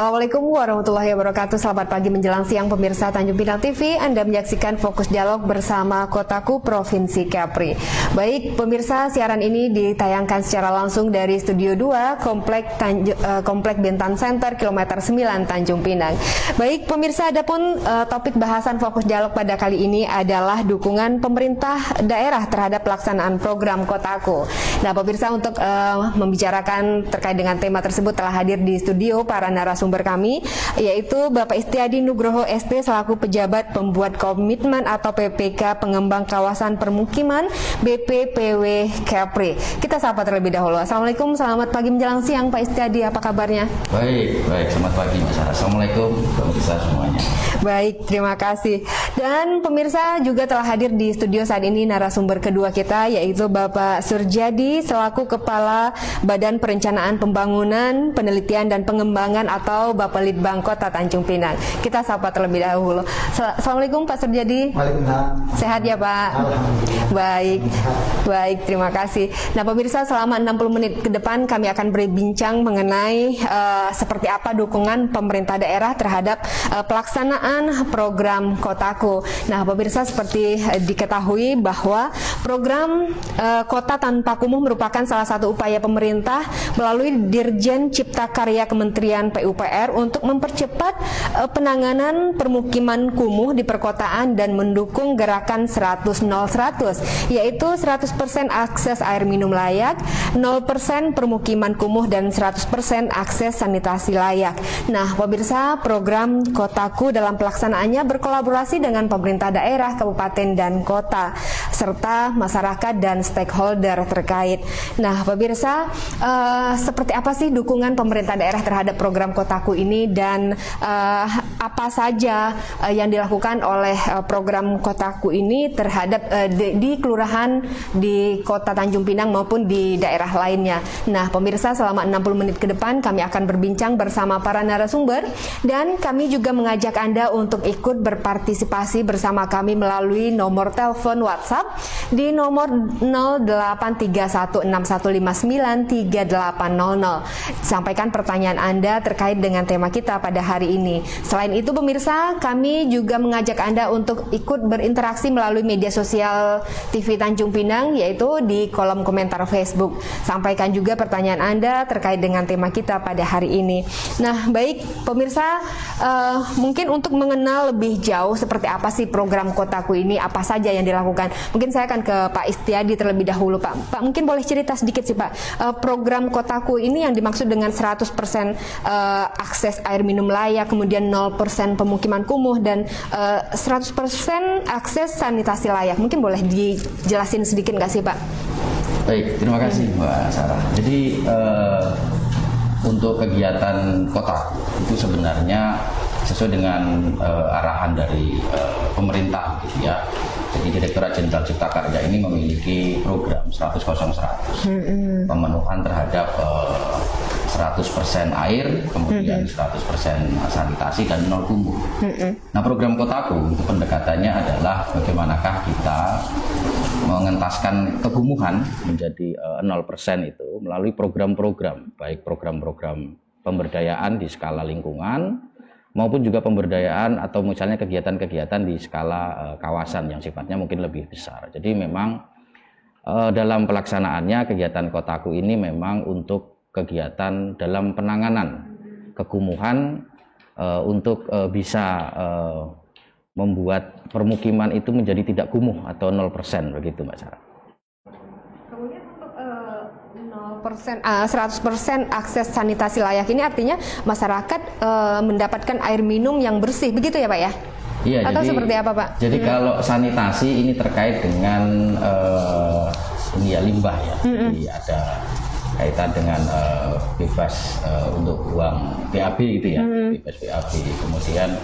Assalamualaikum warahmatullahi wabarakatuh. Selamat pagi menjelang siang pemirsa Tanjung Pinang TV. Anda menyaksikan Fokus Dialog bersama Kotaku Provinsi Kepri. Baik pemirsa, siaran ini ditayangkan secara langsung dari Studio 2 Komplek Bintan Center Kilometer 9 Tanjung Pinang. Baik pemirsa, adapun topik bahasan Fokus Dialog pada kali ini adalah dukungan pemerintah daerah terhadap pelaksanaan program Kotaku. Nah pemirsa, untuk membicarakan terkait dengan tema tersebut telah hadir di studio para narasumber kami, yaitu Bapak Istiadi Nugroho ST selaku pejabat pembuat komitmen atau PPK Pengembang Kawasan Permukiman BPPW Kepri. Kita sapa terlebih dahulu. Assalamualaikum, selamat pagi menjelang siang Pak Istiadi, apa kabarnya? Baik, selamat pagi Mas Sarah. Assalamualaikum pemirsa semuanya. Baik, terima kasih. Dan pemirsa juga telah hadir di studio saat ini narasumber kedua kita, yaitu Bapak Surjadi selaku Kepala Badan Perencanaan Pembangunan, Penelitian dan Pengembangan atau Bapak Litbang Kota Tanjung Pinang. Kita sapa terlebih dahulu. Assalamualaikum Pak Surjadi. Waalaikumsalam. Sehat ya Pak? Baik, terima kasih. Nah pemirsa, selama 60 menit ke depan kami akan berbincang mengenai seperti apa dukungan pemerintah daerah terhadap pelaksanaan program Kotaku. Nah pemirsa, seperti diketahui bahwa program Kota Tanpa Kumuh merupakan salah satu upaya pemerintah melalui Dirjen Cipta Karya Kementerian PUPR untuk mempercepat penanganan permukiman kumuh di perkotaan dan mendukung gerakan 100-0-100, yaitu 100% akses air minum layak, 0% permukiman kumuh, dan 100% akses sanitasi layak. Nah, pemirsa, program Kotaku dalam pelaksanaannya berkolaborasi dengan pemerintah daerah, kabupaten, dan kota, serta masyarakat dan stakeholder terkait. Nah, pemirsa, seperti apa sih dukungan pemerintah daerah terhadap program Kotaku ini, dan apa saja yang dilakukan oleh program Kotaku ini terhadap di kelurahan di Kota Tanjung Pinang maupun di daerah lainnya. Nah, pemirsa, selama 60 menit ke depan kami akan berbincang bersama para narasumber, dan kami juga mengajak Anda untuk ikut berpartisipasi bersama kami melalui nomor telepon WhatsApp di nomor 083161593800. Sampaikan pertanyaan Anda terkait dengan tema kita pada hari ini. Selain itu pemirsa, kami juga mengajak Anda untuk ikut berinteraksi melalui media sosial TV Tanjung Pinang, yaitu di kolom komentar Facebook. Sampaikan juga pertanyaan Anda terkait dengan tema kita pada hari ini. Nah, baik pemirsa, mungkin untuk mengenal lebih jauh seperti apa sih program Kotaku ini, apa saja yang dilakukan, mungkin saya akan ke Pak Istiadi terlebih dahulu. Pak, mungkin boleh cerita sedikit sih Pak, program Kotaku ini yang dimaksud dengan 100% akses air minum layak, kemudian 0% pemukiman kumuh, dan 100% akses sanitasi layak. Mungkin boleh dijelasin sedikit nggak sih Pak? Baik, terima kasih Mbak Sarah. Jadi untuk kegiatan Kotaku itu sebenarnya sesuai dengan arahan dari pemerintah, gitu ya. Jadi Direktorat Jenderal Cipta Karya ini memiliki program 100-0-100, pemenuhan terhadap 100% air, kemudian 100% sanitasi, dan 0 kumuh. Nah, program Kotaku itu pendekatannya adalah bagaimanakah kita mengentaskan kekumuhan menjadi 0% itu melalui program-program, baik program-program pemberdayaan di skala lingkungan maupun juga pemberdayaan atau misalnya kegiatan-kegiatan di skala kawasan yang sifatnya mungkin lebih besar. Jadi memang dalam pelaksanaannya kegiatan Kotaku ini memang untuk kegiatan dalam penanganan kekumuhan, untuk bisa membuat permukiman itu menjadi tidak kumuh atau 0%, begitu Mbak Sarah. Kemudian untuk 100% akses sanitasi layak ini artinya masyarakat mendapatkan air minum yang bersih, begitu ya Pak ya? Iya. Atau jadi, seperti apa Pak? Jadi kalau sanitasi ini terkait dengan limbah ya. Jadi ada kaitan dengan bebas untuk buang BAB itu ya, bebas BAB. Kemudian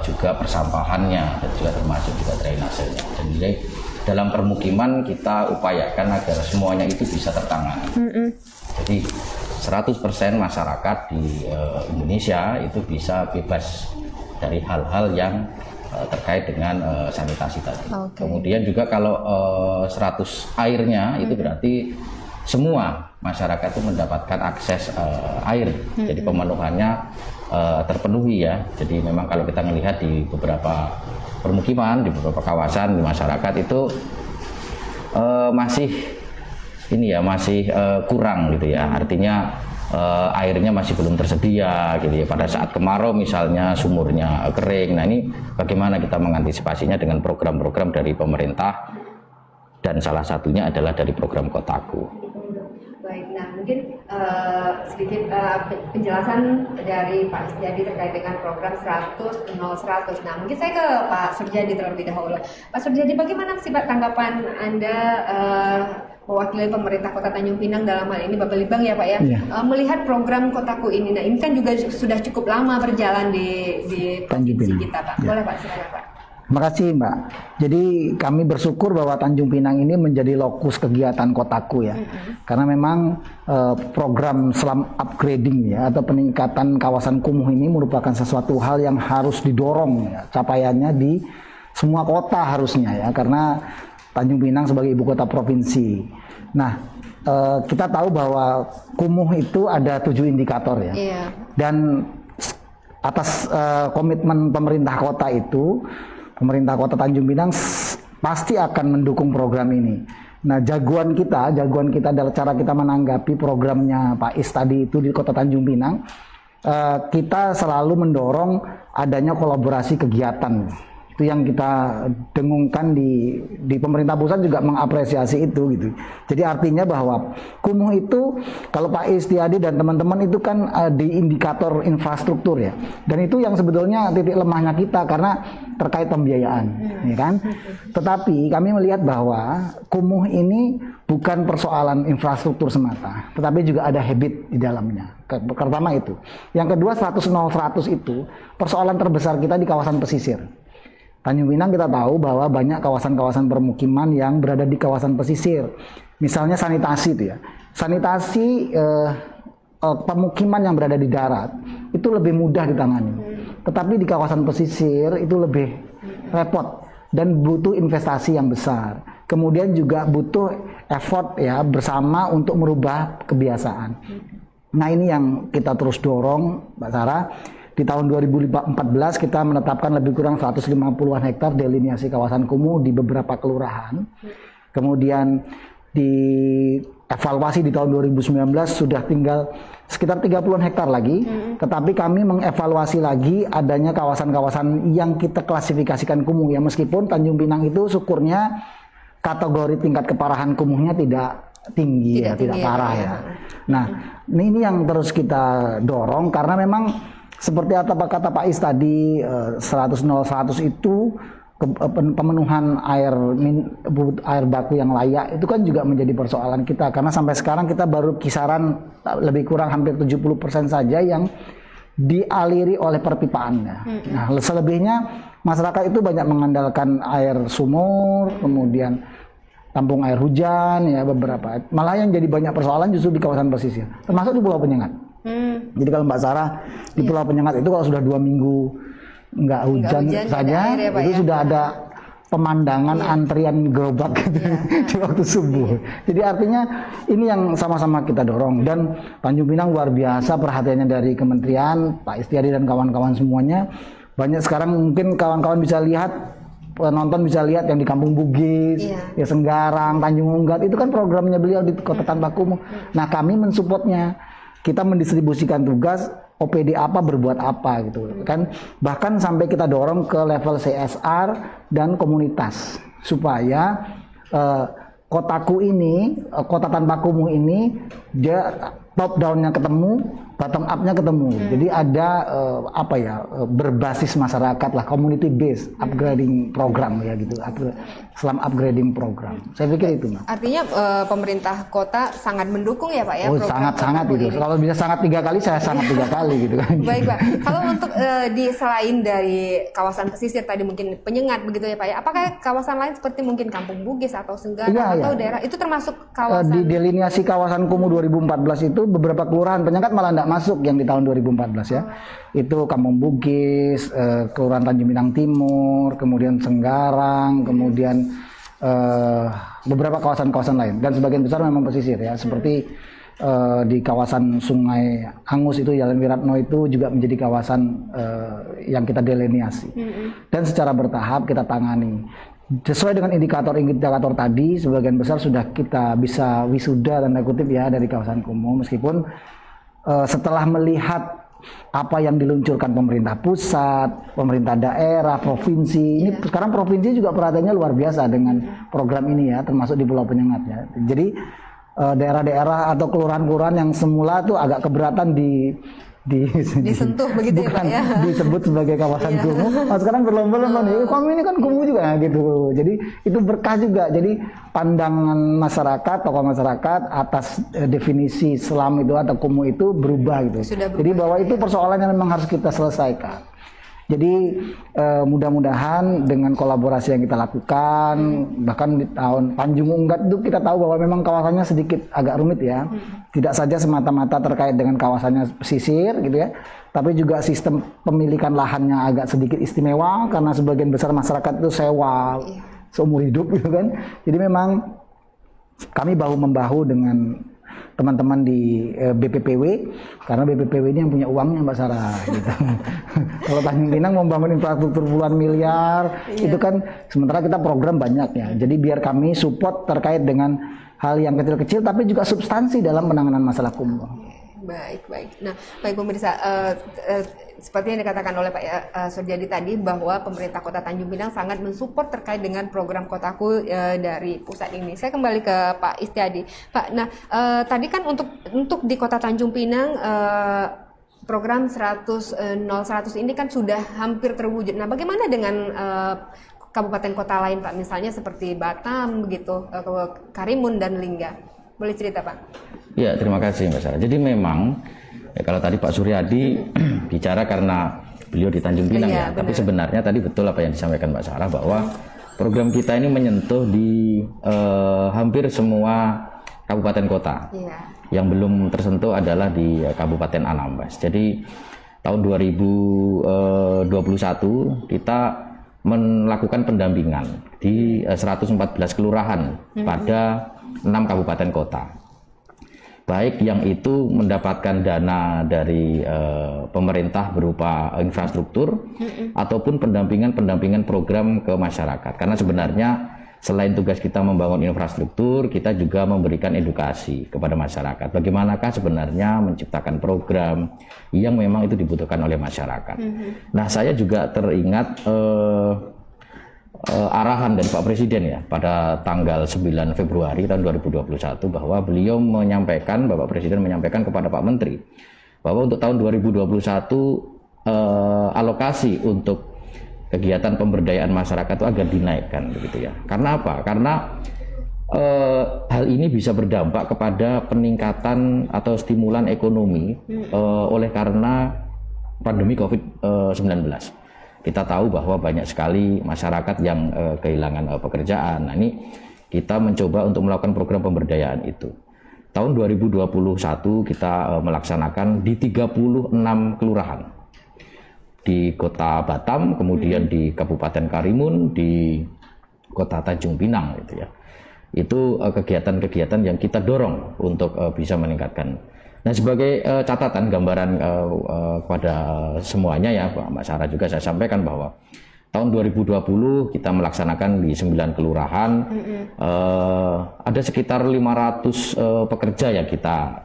juga persampahannya, dan juga termasuk juga drainasenya. Jadi dalam permukiman kita upayakan agar semuanya itu bisa tertangani. Jadi 100% masyarakat di Indonesia itu bisa bebas dari hal-hal yang terkait dengan sanitasi tadi. Kemudian juga kalau 100 airnya itu berarti semua masyarakat itu mendapatkan akses air. Jadi pemenuhannya terpenuhi ya. Jadi memang kalau kita melihat di beberapa permukiman, di beberapa kawasan di masyarakat itu masih masih kurang gitu ya. Artinya airnya masih belum tersedia gitu ya. Pada saat kemarau misalnya sumurnya kering. Nah, ini bagaimana kita mengantisipasinya dengan program-program dari pemerintah, dan salah satunya adalah dari program Kotaku. Baik, nah mungkin sedikit penjelasan dari Pak Surjadi terkait dengan program 100 0100. Nah, mungkin saya ke Pak Surjadi terlebih dahulu. Pak Surjadi, bagaimana sih Pak tanggapan Anda mewakili pemerintah Kota Tanjung Pinang dalam hal ini Bapak Libang ya Pak ya, melihat program Kotaku ini? Nah, ini kan juga sudah cukup lama berjalan di provinsi kita Pak. Boleh Pak, silakan Pak. Terima kasih Mbak. Jadi kami bersyukur bahwa Tanjung Pinang ini menjadi lokus kegiatan Kotaku ya. Karena memang program slum upgrading ya, atau peningkatan kawasan kumuh ini merupakan sesuatu hal yang harus didorong ya, capaiannya di semua kota harusnya ya, karena Tanjung Pinang sebagai ibu kota provinsi. Nah, kita tahu bahwa kumuh itu ada 7 indikator ya. Dan atas komitmen pemerintah kota itu, pemerintah Kota Tanjung Pinang pasti akan mendukung program ini. Nah, jagoan kita adalah cara kita menanggapi programnya Pak Is tadi itu di Kota Tanjung Pinang. Kita selalu mendorong adanya kolaborasi kegiatan. Itu yang kita dengungkan di pemerintah pusat juga mengapresiasi itu gitu. Jadi artinya bahwa kumuh itu kalau Pak Istiadi dan teman-teman itu kan di indikator infrastruktur ya. Dan itu yang sebetulnya titik lemahnya kita karena terkait pembiayaan, ya kan? Tetapi kami melihat bahwa kumuh ini bukan persoalan infrastruktur semata, tetapi juga ada habit di dalamnya. Pertama itu. Yang kedua 100 itu persoalan terbesar kita di kawasan pesisir. Tanjung Pinang kita tahu bahwa banyak kawasan-kawasan permukiman yang berada di kawasan pesisir. Misalnya sanitasi itu ya. Sanitasi pemukiman yang berada di darat itu lebih mudah ditangani. Tetapi di kawasan pesisir itu lebih repot dan butuh investasi yang besar. Kemudian juga butuh effort ya bersama untuk merubah kebiasaan. Nah, ini yang kita terus dorong, Mbak Sarah. Di tahun 2014 kita menetapkan lebih kurang 150-an hektar deliniasi kawasan kumuh di beberapa kelurahan. Kemudian di evaluasi di tahun 2019 sudah tinggal sekitar 30-an hektar lagi. Tetapi kami mengevaluasi lagi adanya kawasan-kawasan yang kita klasifikasikan kumuh ya, meskipun Tanjung Pinang itu syukurnya kategori tingkat keparahan kumuhnya tidak tinggi ya, tidak parah ya. Nah, ini yang terus kita dorong karena memang seperti apa kata Pak Is tadi, 100 itu pemenuhan air baku yang layak itu kan juga menjadi persoalan kita, karena sampai sekarang kita baru kisaran lebih kurang hampir 70% saja yang dialiri oleh perpipaannya. Nah, selebihnya masyarakat itu banyak mengandalkan air sumur, kemudian tampung air hujan ya beberapa. Malah yang jadi banyak persoalan justru di kawasan pesisir, termasuk di Pulau Penyengat. Jadi kalau Mbak Sarah di Pulau Penyengat itu kalau sudah 2 minggu nggak hujan saja ya, Pak, itu sudah ada pemandangan antrian gerobak gitu, di waktu subuh. Jadi artinya ini yang sama-sama kita dorong, dan Tanjung Pinang luar biasa perhatiannya dari kementerian, Pak Istiadi dan kawan-kawan semuanya. Banyak sekarang mungkin kawan-kawan bisa lihat, penonton bisa lihat yang di Kampung Bugis, ya Senggarang, Tanjung Unggat, itu kan programnya beliau di Kota Tanpa Kumuh. Nah, kami mensupportnya. Kita mendistribusikan tugas OPD apa berbuat apa gitu kan, bahkan sampai kita dorong ke level CSR dan komunitas supaya Kotaku ini, Kota Tanpa Kumuh ini dia top down-nya ketemu, bottom up-nya ketemu. Jadi ada berbasis masyarakat lah, community based upgrading program ya gitu, slum upgrading program. Saya pikir itu, Mas. Artinya pemerintah kota sangat mendukung ya Pak ya? Oh, sangat-sangat gitu. Kalau bisa sangat 3 kali, saya sangat 3 kali gitu kan. Baik Pak. Kalau untuk selain dari kawasan pesisir tadi mungkin Penyengat begitu ya Pak ya, apakah kawasan lain seperti mungkin Kampung Bugis atau Senggarang atau daerah itu termasuk kawasan? Di deliniasi kawasan kumuh 2014 itu beberapa kelurahan Penyengat malah tidak masuk yang di tahun 2014 ya. Itu Kampung Bugis, Kelurahan Tanjung Pinang Timur, kemudian Senggarang, kemudian beberapa kawasan-kawasan lain, dan sebagian besar memang pesisir ya, seperti di kawasan Sungai Angus itu Jalan Wiratno itu juga menjadi kawasan yang kita delineasi. Dan secara bertahap kita tangani. Sesuai dengan indikator tadi, sebagian besar sudah kita bisa wisuda tanda kutip ya dari kawasan kumuh, meskipun setelah melihat apa yang diluncurkan pemerintah pusat, pemerintah daerah, provinsi. Ini sekarang provinsi juga perhatiannya luar biasa dengan program ini ya, termasuk di Pulau Penyengat ya. Jadi daerah-daerah atau kelurahan-kelurahan yang semula tuh agak keberatan disentuh begitu ya Pak ya, disebut sebagai kawasan kumuh. Sekarang berlomba-lomba nih, kami ini kan kumuh juga gitu. Jadi itu berkah juga. Jadi pandangan masyarakat, tokoh masyarakat atas definisi selam itu atau kumuh itu berubah gitu. Jadi bahwa itu persoalan yang memang harus kita selesaikan. Jadi mudah-mudahan dengan kolaborasi yang kita lakukan, bahkan di tahun Tanjung Unggat itu kita tahu bahwa memang kawasannya sedikit agak rumit ya. Tidak saja semata-mata terkait dengan kawasannya pesisir gitu ya, tapi juga sistem pemilikan lahannya agak sedikit istimewa karena sebagian besar masyarakat itu sewa seumur hidup gitu kan. Jadi memang kami bahu-membahu dengan teman-teman di BPPW, karena BPPW ini yang punya uangnya Mbak Sarah gitu. Kalau Tanjung Pinang membangun infrastruktur puluhan miliar, itu kan sementara kita program banyak ya. Jadi biar kami support terkait dengan hal yang kecil-kecil tapi juga substansi dalam penanganan masalah kumuh. Baik. Nah, baik pemirsa, seperti yang dikatakan oleh Pak Surjadi tadi bahwa pemerintah Kota Tanjung Pinang sangat mensupport terkait dengan program Kotaku dari pusat ini. Saya kembali ke Pak Istiadi. Pak, nah tadi kan untuk di Kota Tanjung Pinang program 100 ini kan sudah hampir terwujud. Nah, bagaimana dengan kabupaten kota lain Pak, misalnya seperti Batam begitu, Karimun dan Lingga? Boleh cerita Pak? Ya, terima kasih Mbak Sarah. Jadi memang kalau tadi Pak Suryadi bicara karena beliau di Tanjung Pinang ya, tapi sebenarnya tadi betul apa yang disampaikan Mbak Sarah bahwa program kita ini menyentuh di hampir semua kabupaten kota. Yang belum tersentuh adalah di Kabupaten Anambas. Jadi tahun 2021 kita melakukan pendampingan di 114 kelurahan pada 6 kabupaten kota. Baik yang itu mendapatkan dana dari pemerintah berupa infrastruktur ataupun pendampingan program ke masyarakat. Karena sebenarnya selain tugas kita membangun infrastruktur, kita juga memberikan edukasi kepada masyarakat. Bagaimanakah sebenarnya menciptakan program yang memang itu dibutuhkan oleh masyarakat. Nah, saya juga teringat arahan dari Pak Presiden ya pada tanggal 9 Februari tahun 2021 bahwa beliau menyampaikan, Bapak Presiden menyampaikan kepada Pak Menteri bahwa untuk tahun 2021 alokasi untuk kegiatan pemberdayaan masyarakat itu agar dinaikkan begitu ya. Karena apa? Karena hal ini bisa berdampak kepada peningkatan atau stimulan ekonomi oleh karena pandemi COVID-19. Kita tahu bahwa banyak sekali masyarakat yang kehilangan pekerjaan. Nah, ini kita mencoba untuk melakukan program pemberdayaan itu. Tahun 2021 kita melaksanakan di 36 kelurahan. Di Kota Batam, kemudian di Kabupaten Karimun, di Kota Tanjung Pinang gitu ya. Itu kegiatan-kegiatan yang kita dorong untuk bisa meningkatkan. Nah, sebagai catatan gambaran kepada semuanya ya, Mbak Sarah juga saya sampaikan bahwa tahun 2020 kita melaksanakan di 9 kelurahan, ada sekitar 500 pekerja yang kita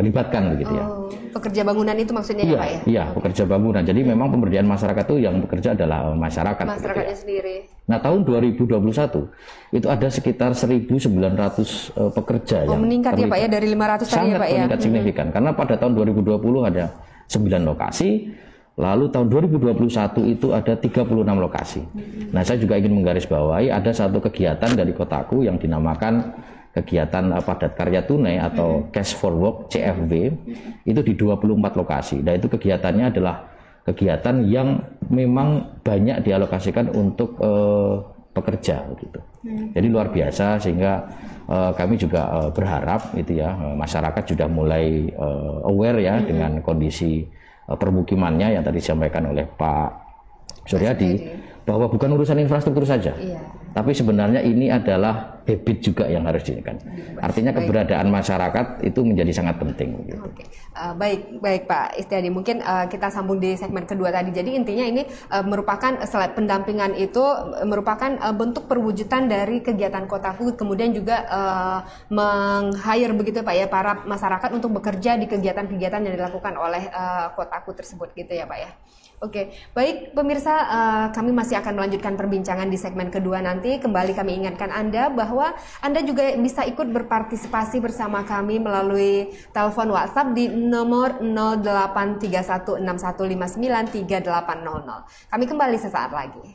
libatkan begitu ya. Pekerja bangunan itu maksudnya ya Pak ya? Iya, pekerja bangunan. Jadi memang pemberdayaan masyarakat itu yang bekerja adalah masyarakat. Masyarakatnya gitu ya. Sendiri. Nah, tahun 2021 itu ada sekitar 1.900 pekerja yang meningkat terlibat. Ya Pak ya dari 500 tadi ya Pak ya? Sangat meningkat signifikan. Karena pada tahun 2020 ada 9 lokasi, lalu tahun 2021 itu ada 36 lokasi. Nah, saya juga ingin menggarisbawahi ada satu kegiatan dari Kotaku yang dinamakan kegiatan padat karya tunai atau cash for work CFW itu di 24 lokasi. Nah, itu kegiatannya adalah kegiatan yang memang banyak dialokasikan untuk pekerja gitu. Jadi luar biasa sehingga kami juga berharap itu ya masyarakat sudah mulai aware ya dengan kondisi permukimannya yang tadi disampaikan oleh Pak Suryadi bahwa bukan urusan infrastruktur saja. Tapi sebenarnya ini adalah habit juga yang harus diinginkan. Artinya keberadaan masyarakat itu menjadi sangat penting. Gitu. Oke. Baik Pak Istiadi, mungkin kita sambung di segmen kedua tadi. Jadi intinya ini merupakan selain pendampingan itu merupakan bentuk perwujudan dari kegiatan Kotaku, kemudian juga meng-hire begitu Pak ya para masyarakat untuk bekerja di kegiatan-kegiatan yang dilakukan oleh Kotaku tersebut gitu ya Pak ya. Oke, baik pemirsa, kami masih akan melanjutkan perbincangan di segmen kedua nanti. Kembali kami ingatkan Anda bahwa Anda juga bisa ikut berpartisipasi bersama kami melalui telepon WhatsApp di nomor 083161593800. Kami kembali sesaat lagi.